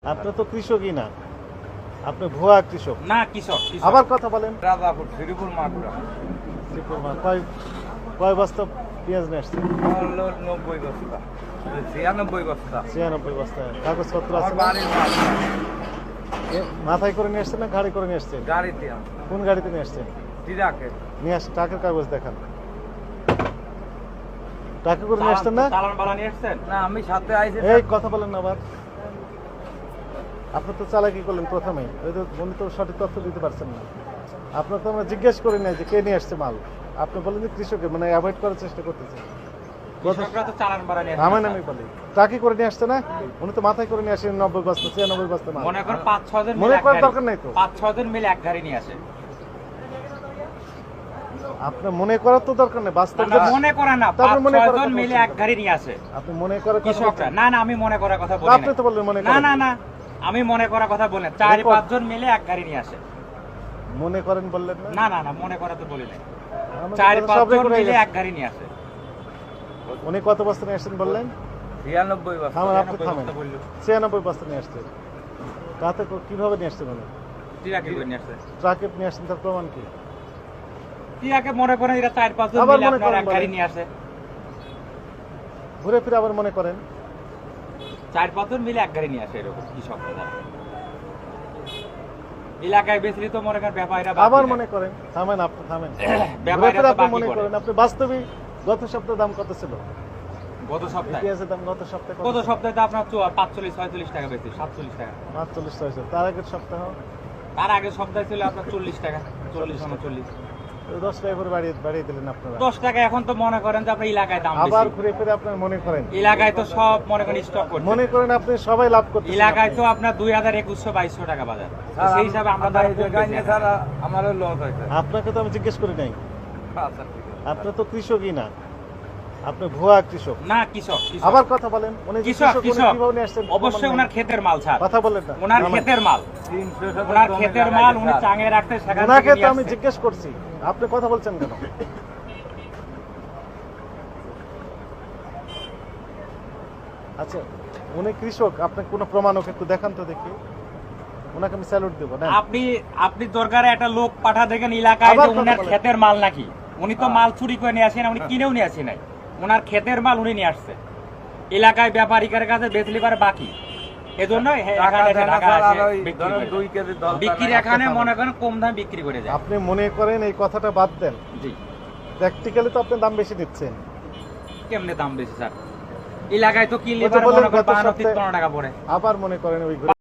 আপনি তো কৃষকই না, আপনি ভুয়া কৃষক। না কৃষক আবার কথা বলেন। রাজাপুর শ্রীপুর মাগুরা কয় বস্তা পেঁয়াজ নিয়ে আসছেন? 90 বস্তা 96 বস্তা 96 বস্তা। কাগজপত্র আছে? আমার বাড়ির মাল। মাথায় করে নিয়ে আসছেন না গাড়ি করে নিয়ে আসছেন? গাড়িতে কোন গাড়িতে নিয়ে আসছেন? ট্রাকে নিয়ে আসছেন, টাকার কাগজ দেখান। টাকা করে নিয়ে আসছেন না? চালান বালা নিয়ে আসছেন? না আমি সাথে আইছি। এই কথা বলেন না আবার। আপনি তো চালাকি করলেন প্রথমেই, ওই তো উনি তো সঠিক তথ্য দিতে পারছেন না। আপনার তো আমরা জিজ্ঞেস করি নাই যে কে নিয়ে আসছে মাল। আপনি বলেন যে কৃষকের, মানে অ্যাভয়েড করার চেষ্টা করতেছেন। কৃষকরা তো চালান বালা নিয়ে আমার আসছে। নামই বলি টাকি করে নিয়ে আসছে না, উনি তো মাথায় করে নিয়ে আসেন 90 বস্তা 96 বস্তা মাল। মনে করেন 5-6 জন মনে করার দরকার নাই তো। 5-6 জন মিলে এক গাড়ি নিয়ে আসে। আপনার মনে করার তো দরকার নেই, বাস্তব না, মনে করা না, তারপর মনে 5-6 করার জন কথা মিলে বলছেন এক গাড়ি নিয়ে আসে। আপনি মনে করার কথা কৃষকরা বলছেন। না, আমি মনে করার কথা বলি আপনি না। তো বললেন মনে না করেন। না না, আমি মনে করার কথা বলি না। 4-5 জন মিলে এক গাড়ি নিয়ে আসে। মনে করেন বললেন না। না না না, মনে করা তো বলি না। আমাদের 4-5 সব জন রেকর্ড হয়ে মিলে গেছে। এক গাড়ি নিয়ে আসে। উনি কত বস্তা নিয়ে আসছেন বললেন? 96 বস্তা থামেন, আপনি 96 থামেন। বস্তা বললো। 96 বস্তা নিয়ে আসছেন। তাতে কিভাবে নিয়ে আসছেন উনি? ট্রাকে করে নিয়ে আসে। ট্রাকে নিয়ে আসছেন, তার প্রমাণ কি? ট্রাকে মনে করেন এরা 4-5 জন আবার মিলে মনে আপনার করেন এক গাড়ি বলেন। নিয়ে আসে। ঘুরে ফিরে আবার মনে করেন। 4-5 জন মিলে এক গাড়ি নিয়ে আসে এরকম কৃষক প্রধান। এলাকায় বেশি তো মনে করেন ব্যাপারীরা আবার মনে করেন। থামেন, আপনি থামেন। ঘুরে ব্যাপারীরা ফিরে তো আপনি বাকি মনে করে। করেন। আপনি বাস্তবিক গত সপ্তাহে দাম কত ছিল? গত সপ্তাহে পেঁয়াজের দাম গত সপ্তাহে কত গত ছিল? সপ্তাহে তো আপনার 45-46 টাকা বেশি, 47 টাকা। 45 হয়েছে। তার আগের সপ্তাহ তার আগের সপ্তাহে ছিল আপনার 40 টাকা, 40-39। 10 টাকা করে বাড়িয়ে দিলেন আপনারা। 10 টাকা এখন তো মনে করেন যে আপনার এলাকায় দাম আবার বেশি। ঘুরে ফিরে আপনার মনে করেন। এলাকায় তো সব মনে করেন স্টক করছে। মনে করেন আপনি সবাই লাভ করতেছেন। এলাকায় তো আপনার 2000-2100-2200 টাকা বাজার। তো সেই হিসাবে আমরা তো আরো কম বেশি আছে। ছাড়া আমারও লস হয়েছে। আপনাকে তো আমি জিজ্ঞেস করি নাই। আচ্ছা ঠিক আছে। আপনি তো কৃষকই না, আপনি ভুয়া কৃষক। না কৃষক, কৃষক। আবার কথা বলেন। উনি যে কৃষক, উনি কৃষক। কিভাবে নিয়ে আসছেন? অবশ্যই ওনার ক্ষেতের মাল ছাড়। কথা বলেন না। ওনার নামেন। ক্ষেতের মাল। 300 ওনার ক্ষেতের মাল উনি চাঙে রাখতে সেখান ওনাকে থেকে তো নিয়ে আমি আসছে। জিজ্ঞেস করছি, আপনি কথা বলছেন কেন? আচ্ছা, উনি কৃষক, আপনি কোনো প্রমাণ ওকে একটু দেখান তো দেখি। ওনাকে আমি স্যালুট দেবো না। আপনি দরকারে একটা লোক পাঠা দেখেন এলাকায় আবার যে কথা উনার বলেন। ক্ষেতের মাল নাকি। উনি তো মাল চুরি করে নিয়ে আসেন, উনি কিনেও নিয়ে আসেন নাই। ওনার ক্ষেতের মাল উনি নিয়ে আসছে। এলাকায় ব্যাপারীদের কাছে বেচলি পারে বাকি। এজন্য এখানে এসে ঢাকা আসে বিক্রি করে। 2 কেজি দল বিক্রি এখানে মনে করেন কম দামে বিক্রি করে যায়। আপনি মনে করেন এই কথাটা বাদ দেন। জি, প্র্যাকটিক্যালি তো আপনি দাম বেশি দিচ্ছেন। কেমনে দাম বেশি স্যার? এলাকায় তো কিনলে ওই তো পারে বললেন মনে করেন গত 15 সপ্তাহে- টাকা পড়ে। আবার মনে করেন ওই